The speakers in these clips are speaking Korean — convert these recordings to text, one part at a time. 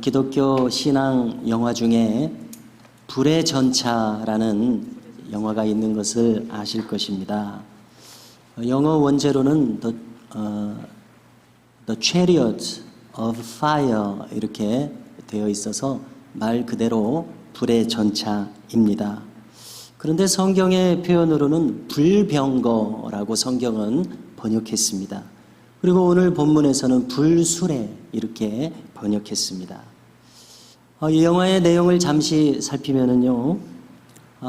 기독교 신앙 영화 중에 불의 전차라는 영화가 있는 것을 아실 것입니다. 영어 원제로는 The Chariot of Fire 이렇게 되어 있어서 말 그대로 불의 전차입니다. 그런데 성경의 표현으로는 불병거라고 성경은 번역했습니다. 그리고 오늘 본문에서는 불수레 이렇게 번역했습니다. 이 영화의 내용을 잠시 살피면은요,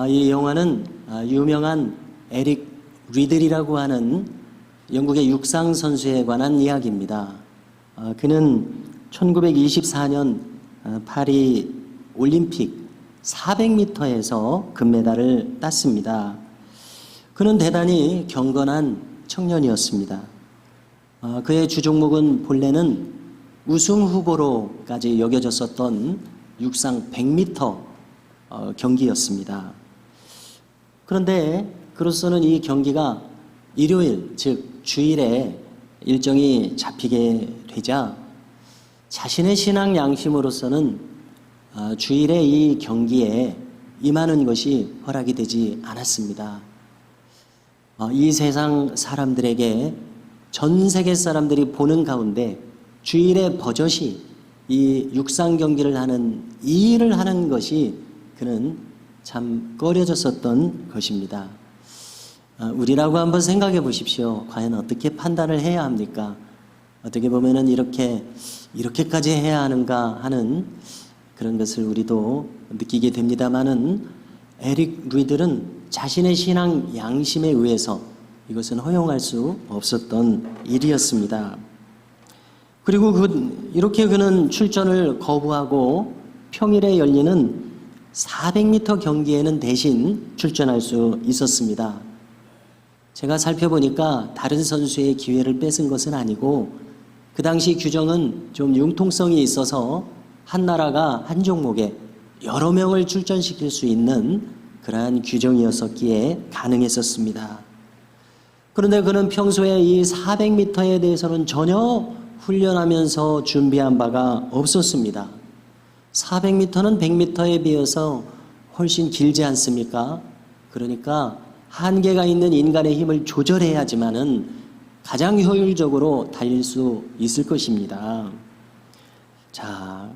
이 영화는 유명한 에릭 리들이라고 하는 영국의 육상 선수에 관한 이야기입니다. 그는 1924년 파리 올림픽 400m에서 금메달을 땄습니다. 그는 대단히 경건한 청년이었습니다. 그의 주종목은 본래는 우승 후보로까지 여겨졌었던 육상 100m 경기였습니다. 그런데 그로서는 이 경기가 일요일, 즉 주일에 일정이 잡히게 되자 자신의 신앙 양심으로서는 주일에 이 경기에 임하는 것이 허락이 되지 않았습니다. 이 세상 사람들에게 전 세계 사람들이 보는 가운데 주일에 버젓이 이 육상 경기를 하는 이 일을 하는 것이 그는 참 꺼려졌었던 것입니다. 우리라고 한번 생각해 보십시오. 과연 어떻게 판단을 해야 합니까? 어떻게 보면은 이렇게까지 해야 하는가 하는 그런 것을 우리도 느끼게 됩니다만은 에릭 리들은 자신의 신앙 양심에 의해서 이것은 허용할 수 없었던 일이었습니다. 그리고 이렇게 그는 출전을 거부하고 평일에 열리는 400m 경기에는 대신 출전할 수 있었습니다. 제가 살펴보니까 다른 선수의 기회를 뺏은 것은 아니고 그 당시 규정은 좀 융통성이 있어서 한 나라가 한 종목에 여러 명을 출전시킬 수 있는 그러한 규정이었었기에 가능했었습니다. 그런데 그는 평소에 이 400m에 대해서는 전혀 훈련하면서 준비한 바가 없었습니다. 400m는 100m에 비해서 훨씬 길지 않습니까? 그러니까 한계가 있는 인간의 힘을 조절해야지만은 가장 효율적으로 달릴 수 있을 것입니다. 자,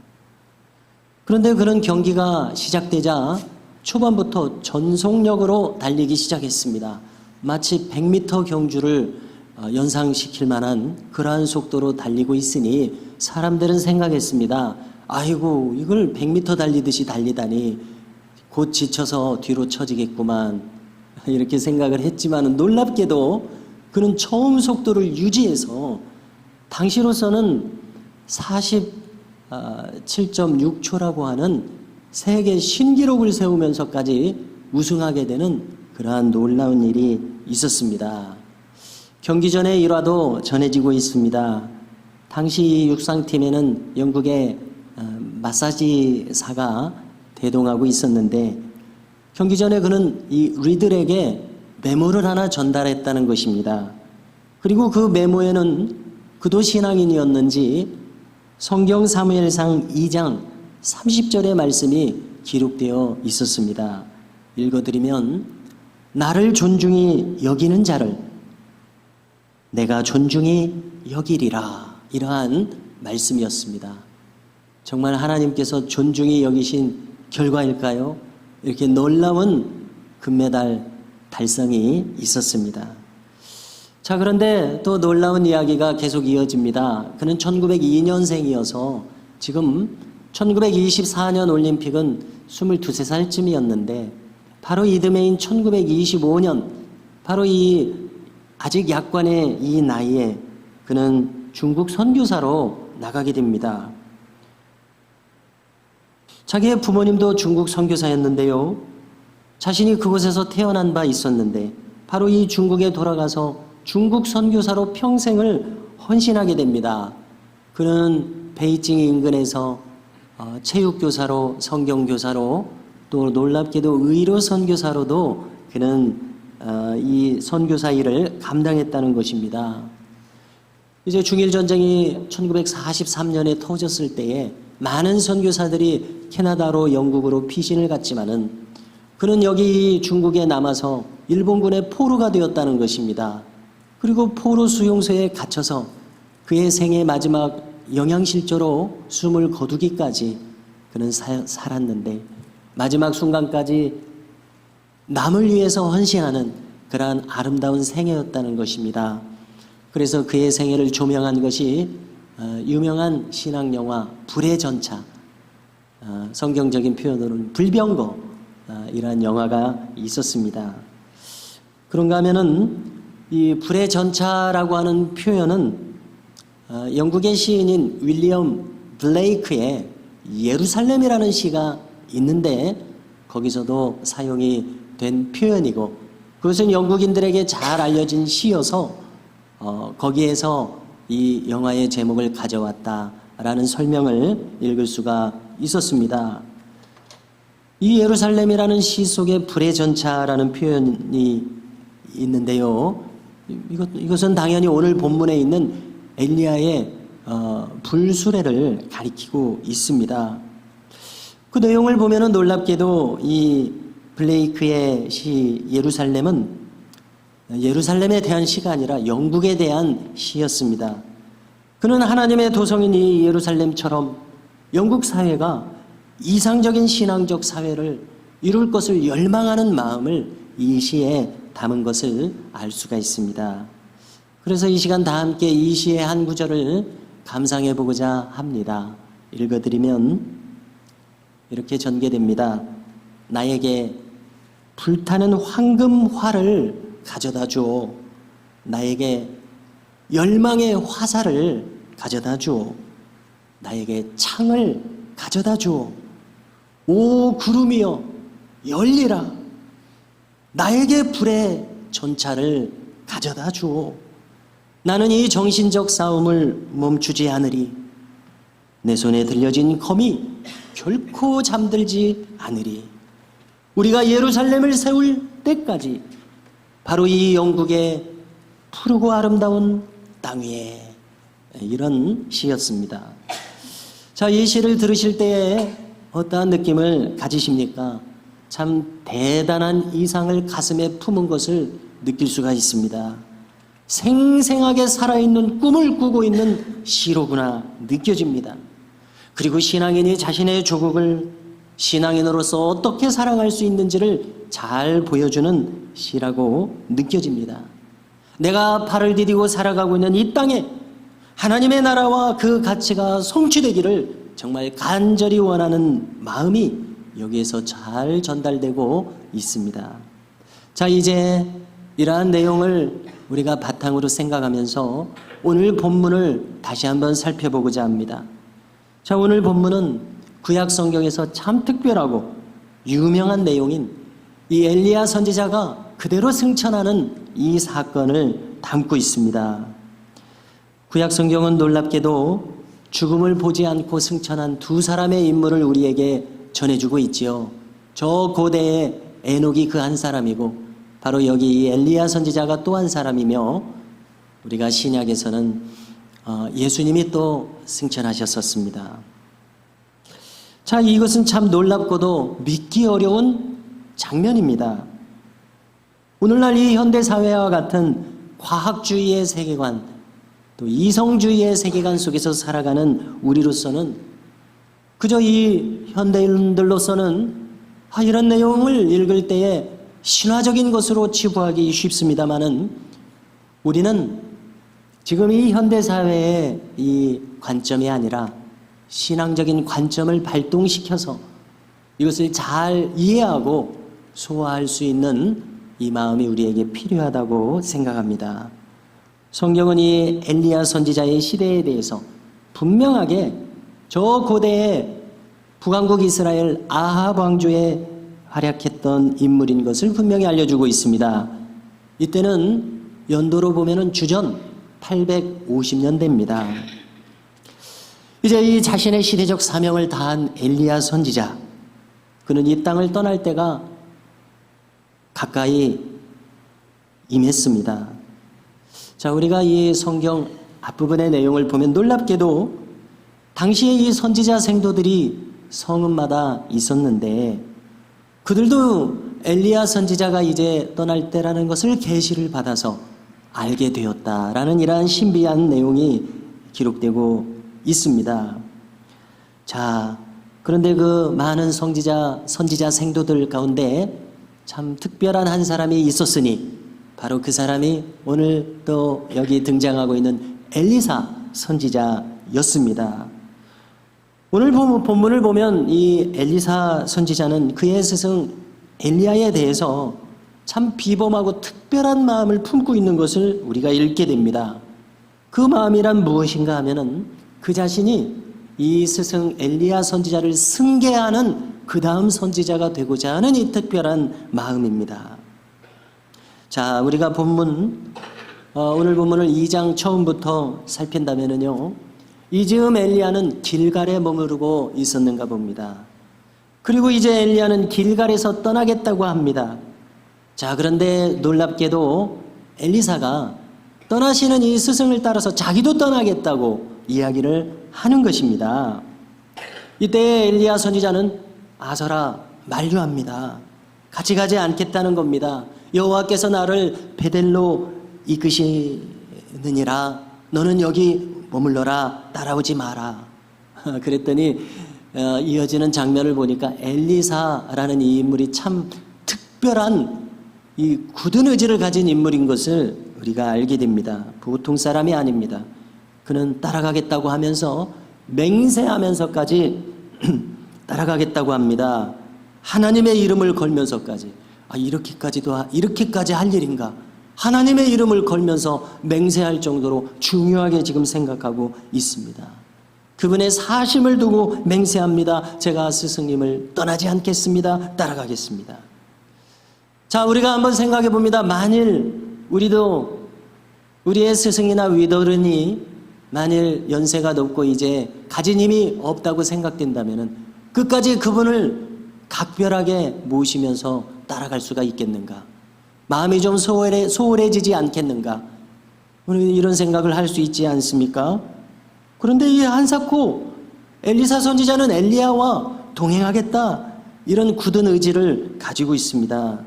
그런데 그런 경기가 시작되자 초반부터 전속력으로 달리기 시작했습니다. 마치 100m 경주를 연상시킬 만한 그러한 속도로 달리고 있으니 사람들은 생각했습니다. 아이고, 이걸 100m 달리듯이 달리다니 곧 지쳐서 뒤로 처지겠구만 이렇게 생각을 했지만 놀랍게도 그는 처음 속도를 유지해서 당시로서는 47.6초라고 하는 세계 신기록을 세우면서까지 우승하게 되는 그러한 놀라운 일이 있었습니다. 경기 전의 일화도 전해지고 있습니다. 당시 육상팀에는 영국의 마사지사가 대동하고 있었는데 경기 전에 그는 이 리들에게 메모를 하나 전달했다는 것입니다. 그리고 그 메모에는 그도 신앙인이었는지 성경 사무엘상 2장 30절의 말씀이 기록되어 있었습니다. 읽어드리면 나를 존중히 여기는 자를 내가 존중히 여기리라 이러한 말씀이었습니다. 정말 하나님께서 존중히 여기신 결과일까요? 이렇게 놀라운 금메달 달성이 있었습니다. 자, 그런데 또 놀라운 이야기가 계속 이어집니다. 그는 1902년생이어서 지금 1924년 올림픽은 22~23살쯤이었는데 바로 이듬해인 1925년 바로 이 아직 약관의 이 나이에 그는 중국 선교사로 나가게 됩니다. 자기의 부모님도 중국 선교사였는데요. 자신이 그곳에서 태어난 바 있었는데 바로 이 중국에 돌아가서 중국 선교사로 평생을 헌신하게 됩니다. 그는 베이징 인근에서 체육교사로, 성경교사로, 또 놀랍게도 의료 선교사로도 그는 이 선교사 일을 감당했다는 것입니다. 이제 중일전쟁이 1943년에 터졌을 때에 많은 선교사들이 캐나다로 영국으로 피신을 갔지만은 그는 여기 중국에 남아서 일본군의 포로가 되었다는 것입니다. 그리고 포로 수용소에 갇혀서 그의 생의 마지막 영양실조로 숨을 거두기까지 그는 살았는데 마지막 순간까지 남을 위해서 헌신하는 그러한 아름다운 생애였다는 것입니다. 그래서 그의 생애를 조명한 것이 유명한 신학 영화 불의 전차, 성경적인 표현으로는 불병거 이라는 영화가 있었습니다. 그런가 하면은 이 불의 전차라고 하는 표현은 영국의 시인인 윌리엄 블레이크의 예루살렘이라는 시가 있는데 거기서도 사용이 된 표현이고 그것은 영국인들에게 잘 알려진 시여서 거기에서 이 영화의 제목을 가져왔다라는 설명을 읽을 수가 있었습니다. 이 예루살렘이라는 시 속에 불의 전차라는 표현이 있는데요. 이것은 당연히 오늘 본문에 있는 엘리야의 불수레를 가리키고 있습니다. 그 내용을 보면은 놀랍게도 이 블레이크의 시 예루살렘은 예루살렘에 대한 시가 아니라 영국에 대한 시였습니다. 그는 하나님의 도성인 이 예루살렘처럼 영국 사회가 이상적인 신앙적 사회를 이룰 것을 열망하는 마음을 이 시에 담은 것을 알 수가 있습니다. 그래서 이 시간 다 함께 이 시의 한 구절을 감상해 보고자 합니다. 읽어드리면 이렇게 전개됩니다. 나에게 불타는 황금화를 가져다 주오. 나에게 열망의 화살을 가져다 주오. 나에게 창을 가져다 주오. 오 구름이여 열리라. 나에게 불의 전차를 가져다 주오. 나는 이 정신적 싸움을 멈추지 않으리. 내 손에 들려진 검이 결코 잠들지 않으리. 우리가 예루살렘을 세울 때까지 바로 이 영국의 푸르고 아름다운 땅 위에 이런 시였습니다. 자, 이 시를 들으실 때에 어떠한 느낌을 가지십니까? 참 대단한 이상을 가슴에 품은 것을 느낄 수가 있습니다. 생생하게 살아있는 꿈을 꾸고 있는 시로구나 느껴집니다. 그리고 신앙인이 자신의 조국을 신앙인으로서 어떻게 사랑할 수 있는지를 잘 보여주는 시라고 느껴집니다. 내가 발을 디디고 살아가고 있는 이 땅에 하나님의 나라와 그 가치가 성취되기를 정말 간절히 원하는 마음이 여기에서 잘 전달되고 있습니다. 자, 이제 이러한 내용을 우리가 바탕으로 생각하면서 오늘 본문을 다시 한번 살펴보고자 합니다. 자, 오늘 본문은 구약 성경에서 참 특별하고 유명한 내용인 이 엘리야 선지자가 그대로 승천하는 이 사건을 담고 있습니다. 구약 성경은 놀랍게도 죽음을 보지 않고 승천한 두 사람의 인물을 우리에게 전해주고 있지요. 저 고대의 에녹이 그 한 사람이고 바로 여기 이 엘리야 선지자가 또 한 사람이며 우리가 신약에서는 예수님이 또 승천하셨었습니다. 자, 이것은 참 놀랍고도 믿기 어려운 장면입니다. 오늘날 이 현대사회와 같은 과학주의의 세계관, 또 이성주의의 세계관 속에서 살아가는 우리로서는 그저 이 현대인들로서는 이런 내용을 읽을 때에 신화적인 것으로 치부하기 쉽습니다마는 우리는 지금 이 현대사회의 이 관점이 아니라 신앙적인 관점을 발동시켜서 이것을 잘 이해하고 소화할 수 있는 이 마음이 우리에게 필요하다고 생각합니다. 성경은 이 엘리야 선지자의 시대에 대해서 분명하게 저 고대의 북왕국 이스라엘 아합 왕조에 활약했던 인물인 것을 분명히 알려주고 있습니다. 이때는 연도로 보면은 주전 850년대입니다. 이제 이 자신의 시대적 사명을 다한 엘리야 선지자, 그는 이 땅을 떠날 때가 가까이 임했습니다. 자, 우리가 이 성경 앞부분의 내용을 보면 놀랍게도 당시에 이 선지자 생도들이 성읍마다 있었는데 그들도 엘리야 선지자가 이제 떠날 때라는 것을 계시를 받아서 알게 되었다라는 이러한 신비한 내용이 기록되고 있습니다. 자, 그런데 그 많은 선지자 생도들 가운데 참 특별한 한 사람이 있었으니 바로 그 사람이 오늘 또 여기 등장하고 있는 엘리사 선지자였습니다. 오늘 본문을 보면 이 엘리사 선지자는 그의 스승 엘리야에 대해서 참 비범하고 특별한 마음을 품고 있는 것을 우리가 읽게 됩니다. 그 마음이란 무엇인가 하면은 그 자신이 이 스승 엘리야 선지자를 승계하는 그 다음 선지자가 되고자 하는 이 특별한 마음입니다. 자, 우리가 오늘 본문을 2장 처음부터 살핀다면은요, 이즈음 엘리야는 길갈에 머무르고 있었는가 봅니다. 그리고 이제 엘리야는 길갈에서 떠나겠다고 합니다. 자, 그런데 놀랍게도 엘리사가 떠나시는 이 스승을 따라서 자기도 떠나겠다고 이야기를 하는 것입니다. 이때 엘리야 선지자는 아서라 만류합니다. 같이 가지 않겠다는 겁니다. 여호와께서 나를 베델로 이끄시느니라. 너는 여기 머물러라. 따라오지 마라. 그랬더니 이어지는 장면을 보니까 엘리사라는 이 인물이 참 특별한 이 굳은 의지를 가진 인물인 것을 우리가 알게 됩니다. 보통 사람이 아닙니다. 그는 따라가겠다고 하면서 맹세하면서까지 따라가겠다고 합니다. 하나님의 이름을 걸면서까지. 이렇게까지 할 일인가? 하나님의 이름을 걸면서 맹세할 정도로 중요하게 지금 생각하고 있습니다. 그분의 사심을 두고 맹세합니다. 제가 스승님을 떠나지 않겠습니다. 따라가겠습니다. 자, 우리가 한번 생각해 봅니다. 만일 우리도 우리의 스승이나 위도른이 만일 연세가 높고 이제 가진 힘이 없다고 생각된다면 끝까지 그분을 각별하게 모시면서 따라갈 수가 있겠는가? 마음이 좀 소홀해지지 않겠는가? 우리는 이런 생각을 할 수 있지 않습니까? 그런데 이 한사코 엘리사 선지자는 엘리야와 동행하겠다, 이런 굳은 의지를 가지고 있습니다.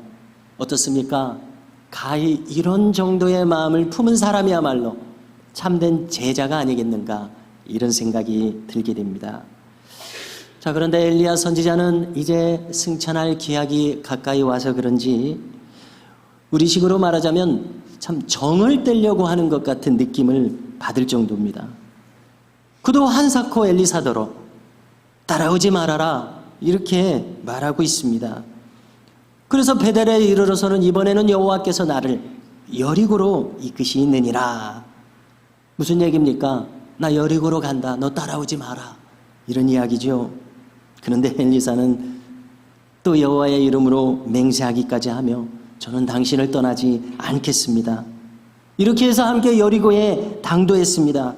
어떻습니까? 가히 이런 정도의 마음을 품은 사람이야말로 참된 제자가 아니겠는가, 이런 생각이 들게 됩니다. 자, 그런데 엘리야 선지자는 이제 승천할 기약이 가까이 와서 그런지 우리식으로 말하자면 참 정을 떼려고 하는 것 같은 느낌을 받을 정도입니다. 그도 한사코 엘리사더러 따라오지 말아라, 이렇게 말하고 있습니다. 그래서 베델에 이르러서는 이번에는 여호와께서 나를 여리고로 이끄시느니라. 무슨 얘기입니까? 나 여리고로 간다. 너 따라오지 마라. 이런 이야기죠. 그런데 엘리사는 또 여호와의 이름으로 맹세하기까지 하며 저는 당신을 떠나지 않겠습니다. 이렇게 해서 함께 여리고에 당도했습니다.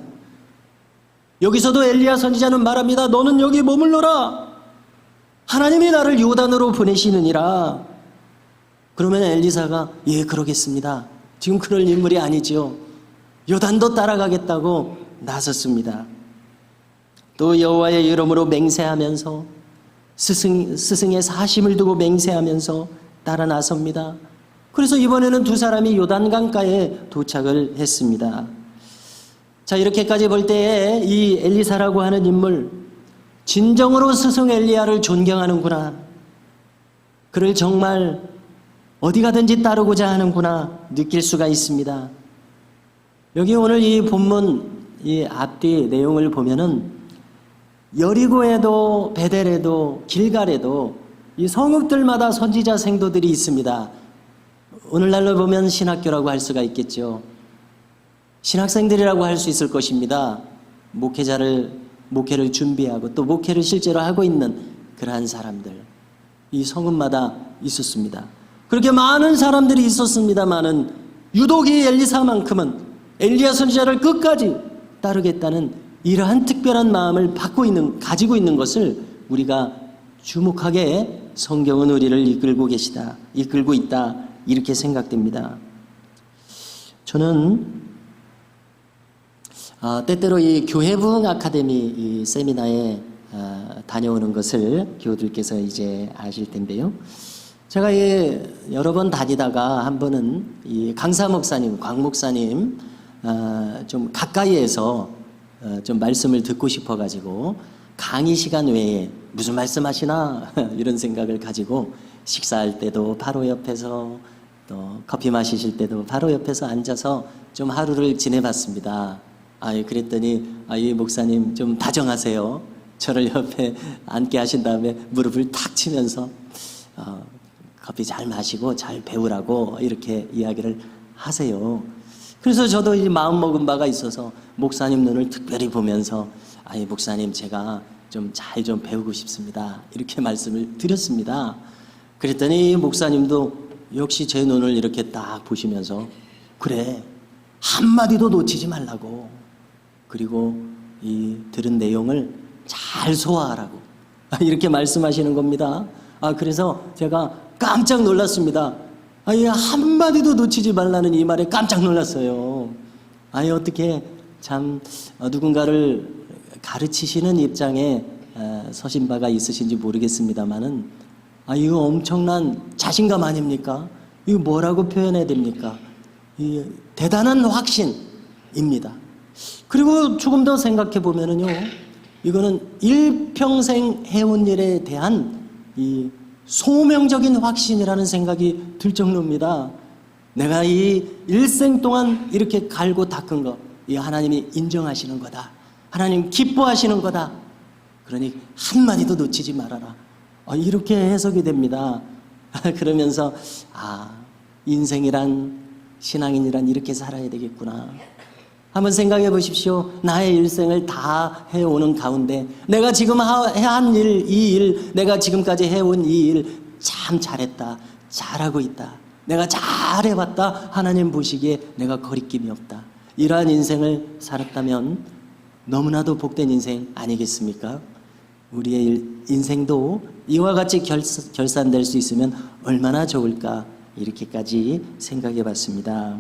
여기서도 엘리야 선지자는 말합니다. 너는 여기 머물러라. 하나님이 나를 요단으로 보내시느니라. 그러면 엘리사가 예, 그러겠습니다. 지금 그럴 인물이 아니지요. 요단도 따라가겠다고 나섰습니다. 또 여호와의 이름으로 맹세하면서 스승의 사심을 두고 맹세하면서 따라 나섭니다. 그래서 이번에는 두 사람이 요단강가에 도착을 했습니다. 자, 이렇게까지 볼 때에 이 엘리사라고 하는 인물, 진정으로 스승 엘리야를 존경하는구나. 그를 정말 어디 가든지 따르고자 하는구나 느낄 수가 있습니다. 여기 오늘 이 본문 이 앞뒤 내용을 보면은 여리고에도 베델에도 길갈에도 이 성읍들마다 선지자 생도들이 있습니다. 오늘날로 보면 신학교라고 할 수가 있겠죠. 신학생들이라고 할 수 있을 것입니다. 목회를 준비하고 또 목회를 실제로 하고 있는 그러한 사람들, 이 성읍마다 있었습니다. 그렇게 많은 사람들이 있었습니다마는 유독 이 엘리사만큼은 엘리야 선지자를 끝까지 따르겠다는 이러한 특별한 마음을 가지고 있는 것을 우리가 주목하게 성경은 우리를 이끌고 있다, 이렇게 생각됩니다. 저는 때때로 이 교회 부흥 아카데미 이 세미나에 다녀오는 것을 교우들께서 이제 아실 텐데요. 제가 여러 번 다니다가 한 번은 이 강사 목사님, 광 목사님 좀 가까이에서 좀 말씀을 듣고 싶어가지고 강의 시간 외에 무슨 말씀하시나 이런 생각을 가지고 식사할 때도 바로 옆에서 또 커피 마시실 때도 바로 옆에서 앉아서 좀 하루를 지내봤습니다. 그랬더니 이 목사님 좀 다정하세요. 저를 옆에 앉게 하신 다음에 무릎을 탁 치면서 커피 잘 마시고 잘 배우라고 이렇게 이야기를 하세요. 그래서 저도 이 마음 먹은 바가 있어서 목사님 눈을 특별히 보면서 목사님 제가 좀 잘 좀 배우고 싶습니다. 이렇게 말씀을 드렸습니다. 그랬더니 목사님도 역시 제 눈을 이렇게 딱 보시면서 그래 한마디도 놓치지 말라고, 그리고 이 들은 내용을 잘 소화하라고 이렇게 말씀하시는 겁니다. 그래서 제가 깜짝 놀랐습니다. 한마디도 놓치지 말라는 이 말에 깜짝 놀랐어요. 어떻게 참 누군가를 가르치시는 입장에 서신 바가 있으신지 모르겠습니다만은 이거 엄청난 자신감 아닙니까? 이거 뭐라고 표현해야 됩니까? 이 대단한 확신입니다. 그리고 조금 더 생각해 보면은요, 이거는 일평생 해온 일에 대한 이 소명적인 확신이라는 생각이 들 정도입니다. 내가 이 일생 동안 이렇게 갈고 닦은 거, 이 하나님이 인정하시는 거다. 하나님 기뻐하시는 거다. 그러니 한마디도 놓치지 말아라. 이렇게 해석이 됩니다. 그러면서 인생이란, 신앙인이란 이렇게 살아야 되겠구나. 한번 생각해 보십시오. 나의 일생을 다 해오는 가운데 내가 지금 한 일, 이 일, 내가 지금까지 해온 이 일 참 잘했다, 잘하고 있다, 내가 잘해봤다, 하나님 보시기에 내가 거리낌이 없다, 이러한 인생을 살았다면 너무나도 복된 인생 아니겠습니까? 우리의 인생도 이와 같이 결산될 수 있으면 얼마나 좋을까, 이렇게까지 생각해 봤습니다.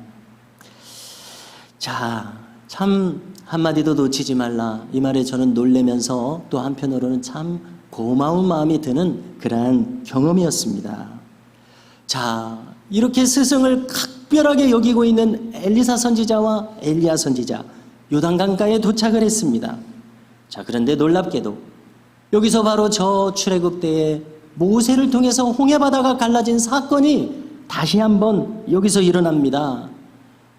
자, 참 한마디도 놓치지 말라, 이 말에 저는 놀라면서 또 한편으로는 참 고마운 마음이 드는 그러한 경험이었습니다. 자, 이렇게 스승을 각별하게 여기고 있는 엘리사 선지자와 엘리야 선지자, 요단강가에 도착을 했습니다. 자, 그런데 놀랍게도 여기서 바로 저 출애굽 때에 모세를 통해서 홍해바다가 갈라진 사건이 다시 한번 여기서 일어납니다.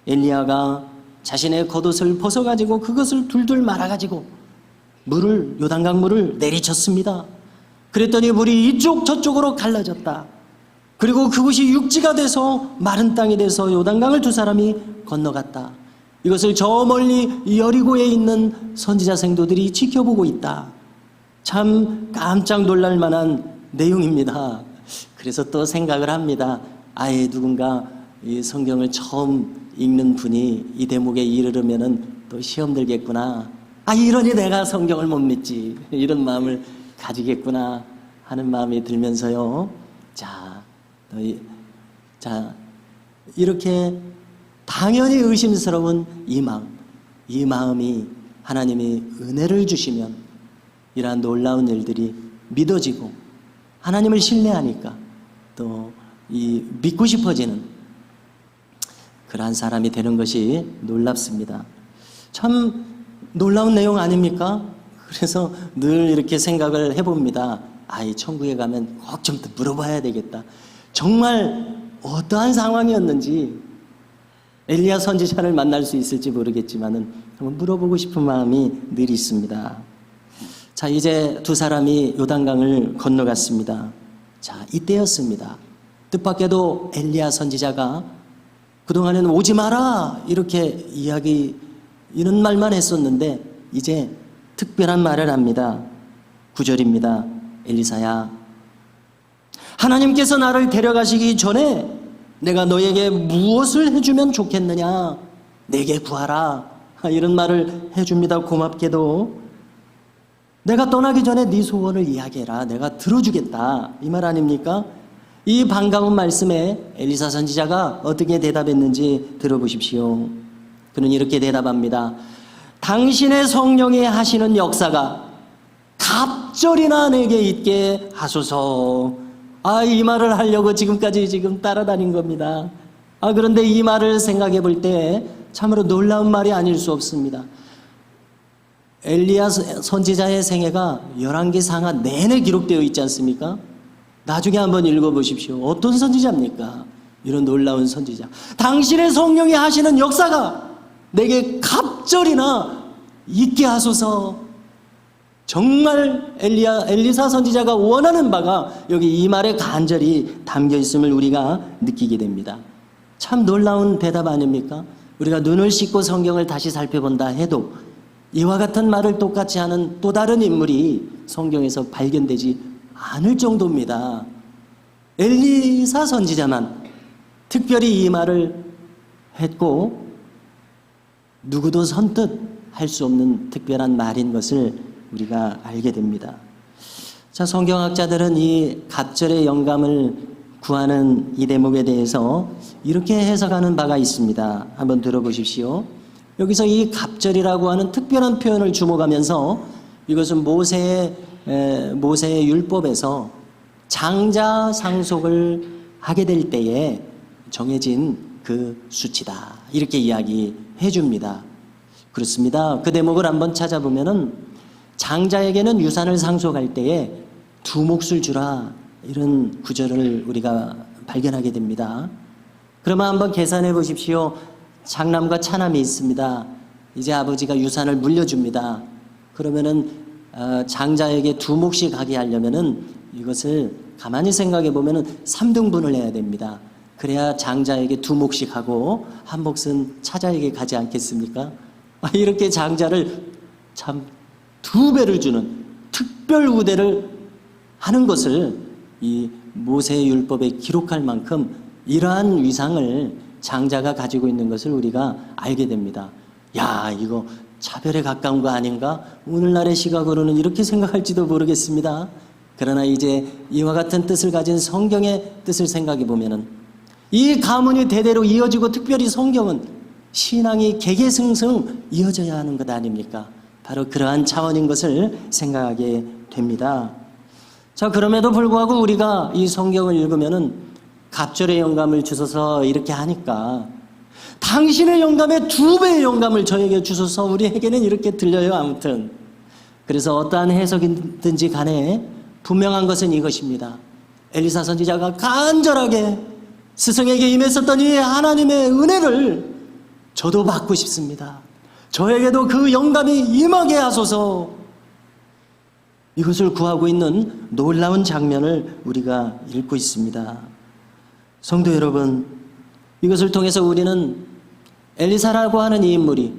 엘리야가 자신의 겉옷을 벗어가지고 그것을 둘둘 말아가지고 요단강 물을 내리쳤습니다. 그랬더니 물이 이쪽 저쪽으로 갈라졌다. 그리고 그곳이 육지가 돼서 마른 땅이 돼서 요단강을 두 사람이 건너갔다. 이것을 저 멀리 여리고에 있는 선지자 생도들이 지켜보고 있다. 참 깜짝 놀랄 만한 내용입니다. 그래서 또 생각을 합니다. 누군가 이 성경을 처음 읽는 분이 이 대목에 이르르면은 또 시험 들겠구나. 이러니 내가 성경을 못 믿지. 이런 마음을 가지겠구나 하는 마음이 들면서요. 자, 이렇게 당연히 의심스러운 이 마음이 하나님이 은혜를 주시면 이러한 놀라운 일들이 믿어지고 하나님을 신뢰하니까 또 믿고 싶어지는 그러한 사람이 되는 것이 놀랍습니다. 참 놀라운 내용 아닙니까? 그래서 늘 이렇게 생각을 해봅니다. 이 천국에 가면 꼭 좀 물어봐야 되겠다. 정말 어떠한 상황이었는지, 엘리야 선지자를 만날 수 있을지 모르겠지만은 한번 물어보고 싶은 마음이 늘 있습니다. 자, 이제 두 사람이 요단강을 건너갔습니다. 자, 이때였습니다. 뜻밖에도 엘리야 선지자가 그동안에는 오지 마라 이렇게 이런 말만 했었는데 이제 특별한 말을 합니다. 9절입니다. 엘리사야, 하나님께서 나를 데려가시기 전에 내가 너에게 무엇을 해주면 좋겠느냐? 내게 구하라. 이런 말을 해줍니다. 고맙게도. 내가 떠나기 전에 네 소원을 이야기해라. 내가 들어주겠다. 이 말 아닙니까? 이 반가운 말씀에 엘리사 선지자가 어떻게 대답했는지 들어보십시오. 그는 이렇게 대답합니다. 당신의 성령이 하시는 역사가 갑절이나 내게 있게 하소서. 이 말을 하려고 지금까지 따라다닌 겁니다. 그런데 이 말을 생각해 볼 때 참으로 놀라운 말이 아닐 수 없습니다. 엘리야 선지자의 생애가 열왕기상하 내내 기록되어 있지 않습니까? 나중에 한번 읽어보십시오. 어떤 선지자입니까? 이런 놀라운 선지자. 당신의 성령이 하시는 역사가 내게 갑절이나 있게 하소서. 정말 엘리사 선지자가 원하는 바가 여기 이 말에 간절히 담겨 있음을 우리가 느끼게 됩니다. 참 놀라운 대답 아닙니까? 우리가 눈을 씻고 성경을 다시 살펴본다 해도 이와 같은 말을 똑같이 하는 또 다른 인물이 성경에서 발견되지 않을 정도입니다. 엘리사 선지자만 특별히 이 말을 했고 누구도 선뜻 할 수 없는 특별한 말인 것을 우리가 알게 됩니다. 자, 성경학자들은 이 갑절의 영감을 구하는 이 대목에 대해서 이렇게 해석하는 바가 있습니다. 한번 들어보십시오. 여기서 이 갑절이라고 하는 특별한 표현을 주목하면서 이것은 모세의 율법에서 장자 상속을 하게 될 때에 정해진 그 수치다, 이렇게 이야기해 줍니다. 그렇습니다. 그 대목을 한번 찾아보면은 장자에게는 유산을 상속할 때에 두 몫을 주라, 이런 구절을 우리가 발견하게 됩니다. 그러면 한번 계산해 보십시오. 장남과 차남이 있습니다. 이제 아버지가 유산을 물려줍니다. 그러면은 장자에게 두 몫이 가게 하려면은 이것을 가만히 생각해 보면은 3등분을 해야 됩니다. 그래야 장자에게 두 몫이 가고 한 몫은 차자에게 가지 않겠습니까? 이렇게 장자를 참 2배를 주는 특별 우대를 하는 것을 이 모세의 율법에 기록할 만큼 이러한 위상을 장자가 가지고 있는 것을 우리가 알게 됩니다. 야, 이거 차별에 가까운 거 아닌가? 오늘날의 시각으로는 이렇게 생각할지도 모르겠습니다. 그러나 이제 이와 같은 뜻을 가진 성경의 뜻을 생각해 보면은 이 가문이 대대로 이어지고 특별히 성경은 신앙이 개개승승 이어져야 하는 것 아닙니까? 바로 그러한 차원인 것을 생각하게 됩니다. 자, 그럼에도 불구하고 우리가 이 성경을 읽으면은 갑절의 영감을 주소서 이렇게 하니까 당신의 영감에 2배의 영감을 저에게 주소서, 우리에게는 이렇게 들려요. 아무튼 그래서 어떠한 해석이든지 간에 분명한 것은 이것입니다. 엘리사 선지자가 간절하게 스승에게 임했었던 이 하나님의 은혜를 저도 받고 싶습니다. 저에게도 그 영감이 임하게 하소서. 이것을 구하고 있는 놀라운 장면을 우리가 읽고 있습니다. 성도 여러분, 이것을 통해서 우리는 엘리사라고 하는 이 인물이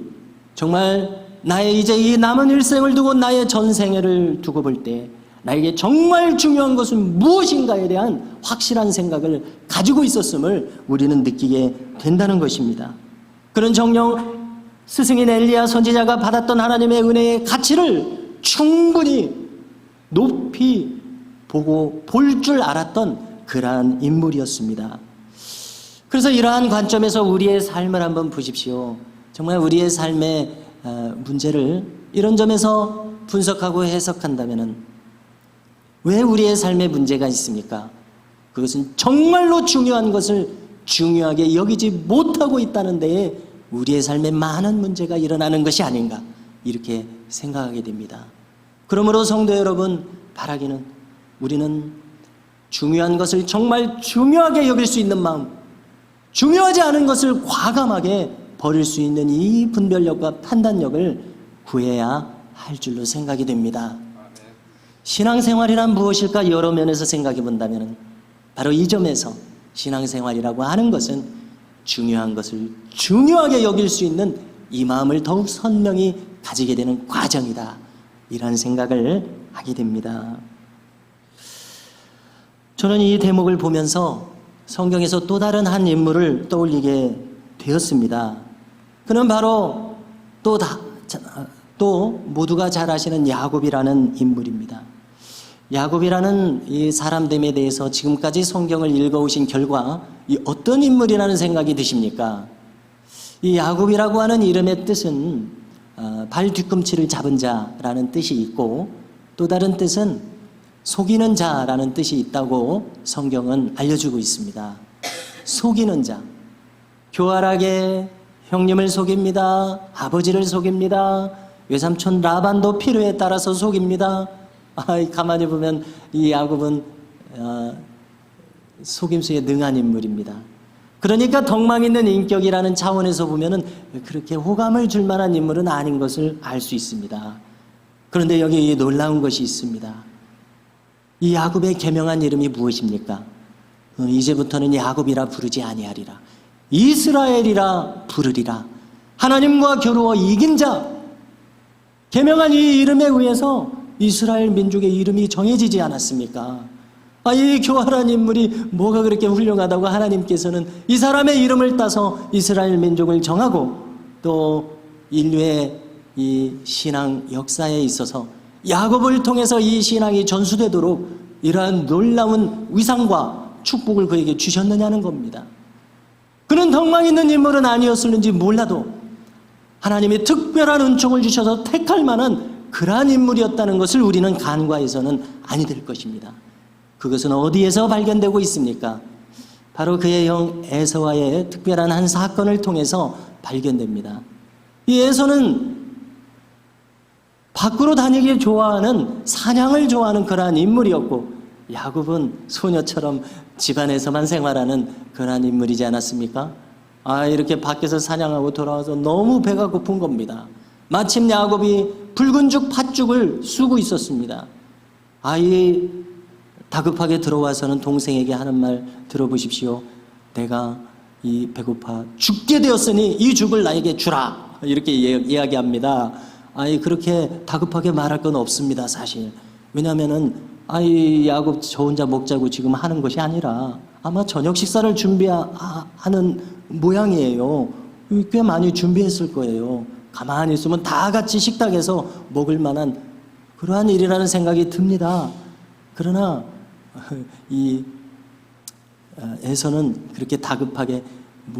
정말 나의 이제 이 남은 일생을 두고 나의 전생애를 두고 볼 때 나에게 정말 중요한 것은 무엇인가에 대한 확실한 생각을 가지고 있었음을 우리는 느끼게 된다는 것입니다. 그런 정녕 스승인 엘리야 선지자가 받았던 하나님의 은혜의 가치를 충분히 높이 보고 볼 줄 알았던 그러한 인물이었습니다. 그래서 이러한 관점에서 우리의 삶을 한번 보십시오. 정말 우리의 삶의 문제를 이런 점에서 분석하고 해석한다면 왜 우리의 삶에 문제가 있습니까? 그것은 정말로 중요한 것을 중요하게 여기지 못하고 있다는 데에 우리의 삶에 많은 문제가 일어나는 것이 아닌가, 이렇게 생각하게 됩니다. 그러므로 성도 여러분, 바라기는 우리는 중요한 것을 정말 중요하게 여길 수 있는 마음, 중요하지 않은 것을 과감하게 버릴 수 있는 이 분별력과 판단력을 구해야 할 줄로 생각이 됩니다. 신앙생활이란 무엇일까? 여러 면에서 생각해 본다면 바로 이 점에서 신앙생활이라고 하는 것은 중요한 것을 중요하게 여길 수 있는 이 마음을 더욱 선명히 가지게 되는 과정이다, 이런 생각을 하게 됩니다. 저는 이 대목을 보면서 성경에서 또 다른 한 인물을 떠올리게 되었습니다. 그는 바로 또 모두가 잘 아시는 야곱이라는 인물입니다. 야곱이라는 이 사람됨에 대해서 지금까지 성경을 읽어오신 결과 이 어떤 인물이라는 생각이 드십니까? 이 야곱이라고 하는 이름의 뜻은 발 뒤꿈치를 잡은 자라는 뜻이 있고, 또 다른 뜻은 속이는 자라는 뜻이 있다고 성경은 알려주고 있습니다. 속이는 자, 교활하게 형님을 속입니다. 아버지를 속입니다. 외삼촌 라반도 필요에 따라서 속입니다. 가만히 보면 이 야곱은 속임수에 능한 인물입니다. 그러니까 덕망 있는 인격이라는 차원에서 보면은 그렇게 호감을 줄 만한 인물은 아닌 것을 알 수 있습니다. 그런데 여기 놀라운 것이 있습니다. 이 야곱의 계명한 이름이 무엇입니까? 이제부터는 야곱이라 부르지 아니하리라. 이스라엘이라 부르리라. 하나님과 겨루어 이긴 자. 계명한 이 이름에 의해서 이스라엘 민족의 이름이 정해지지 않았습니까? 이 교활한 인물이 뭐가 그렇게 훌륭하다고 하나님께서는 이 사람의 이름을 따서 이스라엘 민족을 정하고, 또 인류의 이 신앙 역사에 있어서 야곱을 통해서 이 신앙이 전수되도록 이러한 놀라운 위상과 축복을 그에게 주셨느냐는 겁니다. 그는 덕망 있는 인물은 아니었을는지 몰라도 하나님이 특별한 은총을 주셔서 택할 만한 그러한 인물이었다는 것을 우리는 간과해서는 아니 될 것입니다. 그것은 어디에서 발견되고 있습니까? 바로 그의 형 에서와의 특별한 한 사건을 통해서 발견됩니다. 이 에서는 밖으로 다니길 좋아하는, 사냥을 좋아하는 그러한 인물이었고, 야곱은 소녀처럼 집안에서만 생활하는 그러한 인물이지 않았습니까? 이렇게 밖에서 사냥하고 돌아와서 너무 배가 고픈 겁니다. 마침 야곱이 붉은 죽 팥죽을 쑤고 있었습니다. 이 다급하게 들어와서는 동생에게 하는 말 들어보십시오. 내가 이 배고파 죽게 되었으니 이 죽을 나에게 주라. 이렇게 이야기합니다. 그렇게 다급하게 말할 건 없습니다, 사실. 왜냐하면은 야곱 저 혼자 먹자고 지금 하는 것이 아니라 아마 저녁 식사를 준비하는 모양이에요. 꽤 많이 준비했을 거예요. 가만히 있으면 다 같이 식탁에서 먹을 만한 그러한 일이라는 생각이 듭니다. 그러나 이 에서는 그렇게 다급하게,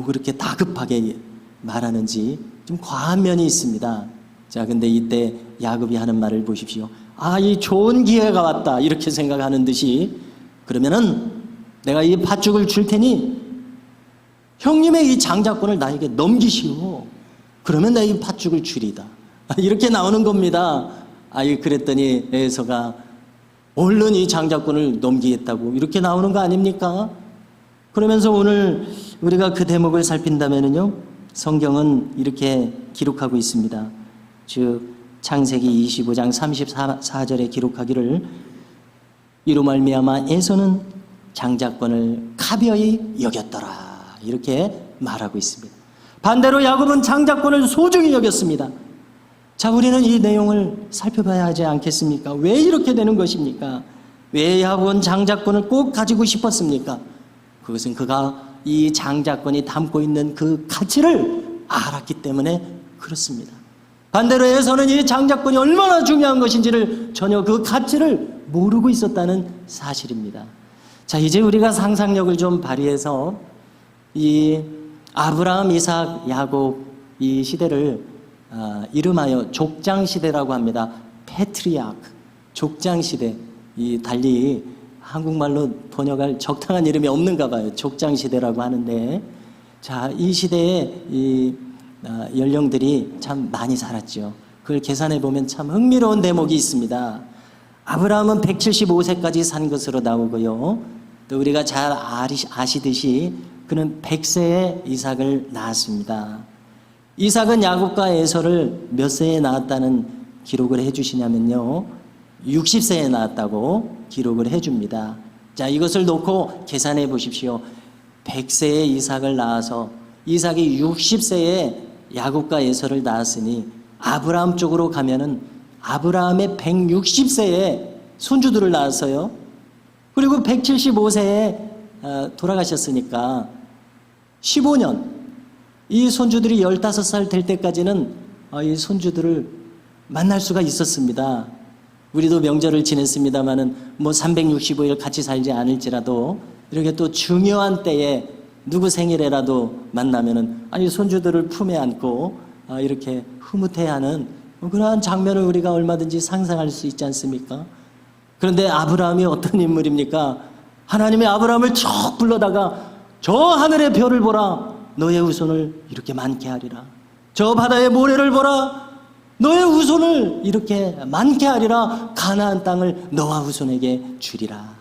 그렇게 다급하게 말하는지 좀 과한 면이 있습니다. 자, 근데 이때 야곱이 하는 말을 보십시오. 이 좋은 기회가 왔다, 이렇게 생각하는 듯이, 그러면은 내가 이 팥죽을 줄 테니 형님의 이 장자권을 나에게 넘기시오. 그러면 내가 이 팥죽을 주리다. 이렇게 나오는 겁니다. 그랬더니 에서가 얼른 이 장자권을 넘기겠다고 이렇게 나오는 거 아닙니까? 그러면서 오늘 우리가 그 대목을 살핀다면요, 성경은 이렇게 기록하고 있습니다. 즉 창세기 25장 34절에 기록하기를, 이로 말미암아 에서는 장자권을 가벼이 여겼더라, 이렇게 말하고 있습니다. 반대로 야곱은 장자권을 소중히 여겼습니다. 자, 우리는 이 내용을 살펴봐야 하지 않겠습니까? 왜 이렇게 되는 것입니까? 왜 야곱은 장자권을 꼭 가지고 싶었습니까? 그것은 그가 이 장자권이 담고 있는 그 가치를 알았기 때문에 그렇습니다. 반대로 에서는 이 장자권이 얼마나 중요한 것인지를 전혀 그 가치를 모르고 있었다는 사실입니다. 자, 이제 우리가 상상력을 좀 발휘해서 이 아브라함, 이삭, 야곱 이 시대를 이름하여 족장시대라고 합니다. 패트리아크, 족장시대. 달리 한국말로 번역할 적당한 이름이 없는가 봐요. 족장시대라고 하는데, 자, 이 시대에 이 연령들이 참 많이 살았죠. 그걸 계산해 보면 참 흥미로운 대목이 있습니다. 아브라함은 175세까지 산 것으로 나오고요. 또 우리가 잘 아시듯이 그는 100세에 이삭을 낳았습니다. 이삭은 야곱과 에서를 몇 세에 낳았다는 기록을 해주시냐면요, 60세에 낳았다고 기록을 해줍니다. 자, 이것을 놓고 계산해 보십시오. 100세에 이삭을 낳아서 이삭이 60세에 야곱과 에서를 낳았으니 아브라함 쪽으로 가면은 아브라함의 160세에 손주들을 낳았어요. 그리고 175세에 돌아가셨으니까 15년, 이 손주들이 15살 될 때까지는 이 손주들을 만날 수가 있었습니다. 우리도 명절을 지냈습니다마는 365일 같이 살지 않을지라도 이렇게 또 중요한 때에 누구 생일에라도 만나면은 손주들을 품에 안고 이렇게 흐뭇해하는 그러한 장면을 우리가 얼마든지 상상할 수 있지 않습니까? 그런데 아브라함이 어떤 인물입니까? 하나님이 아브라함을 쭉 불러다가 저 하늘의 별을 보라, 너의 후손을 이렇게 많게 하리라. 저 바다의 모래를 보라, 너의 후손을 이렇게 많게 하리라. 가나안 땅을 너와 후손에게 주리라.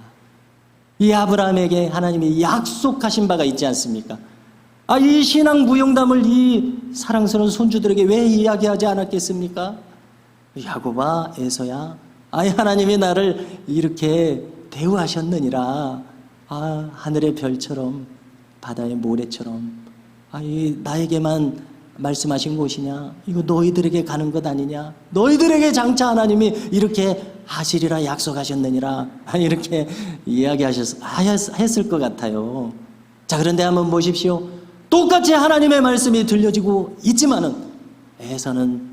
이 아브라함에게 하나님이 약속하신 바가 있지 않습니까? 이 신앙 무용담을 이 사랑스러운 손주들에게 왜 이야기하지 않았겠습니까? 야곱아, 에서야, 하나님이 나를 이렇게 대우하셨느니라. 하늘의 별처럼 바다의 모래처럼 나에게만 말씀하신 곳이냐? 이거 너희들에게 가는 것 아니냐? 너희들에게 장차 하나님이 이렇게 하시리라 약속하셨느니라. 이렇게 했을 것 같아요. 자, 그런데 한번 보십시오. 똑같이 하나님의 말씀이 들려지고 있지만은 에서는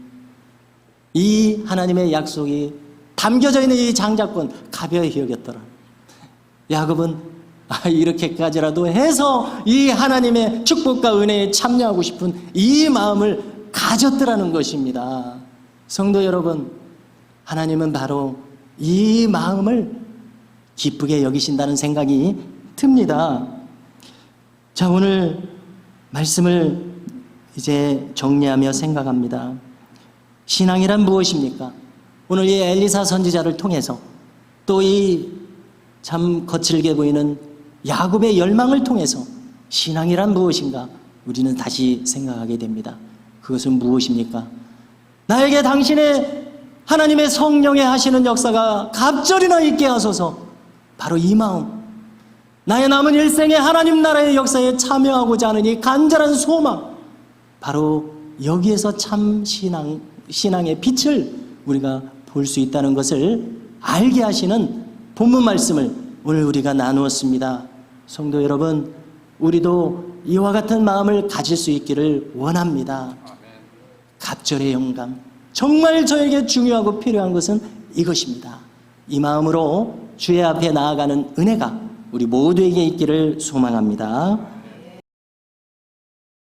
이 하나님의 약속이 담겨져 있는 이 장자권 가벼이 여겼더라. 야곱은 이렇게까지라도 해서 이 하나님의 축복과 은혜에 참여하고 싶은 이 마음을 가졌더라는 것입니다. 성도 여러분, 하나님은 바로 이 마음을 기쁘게 여기신다는 생각이 듭니다. 자, 오늘 말씀을 이제 정리하며 생각합니다. 신앙이란 무엇입니까? 오늘 이 엘리사 선지자를 통해서 또 이 참 거칠게 보이는 야곱의 열망을 통해서 신앙이란 무엇인가 우리는 다시 생각하게 됩니다. 그것은 무엇입니까? 나에게 당신의 하나님의 성령의 하시는 역사가 갑절이나 있게 하소서. 바로 이 마음, 나의 남은 일생에 하나님 나라의 역사에 참여하고자 하는 이 간절한 소망, 바로 여기에서 참 신앙의 빛을 우리가 볼 수 있다는 것을 알게 하시는 본문 말씀을 오늘 우리가 나누었습니다. 성도 여러분, 우리도 이와 같은 마음을 가질 수 있기를 원합니다. 갑절의 영감, 정말 저에게 중요하고 필요한 것은 이것입니다. 이 마음으로 주의 앞에 나아가는 은혜가 우리 모두에게 있기를 소망합니다.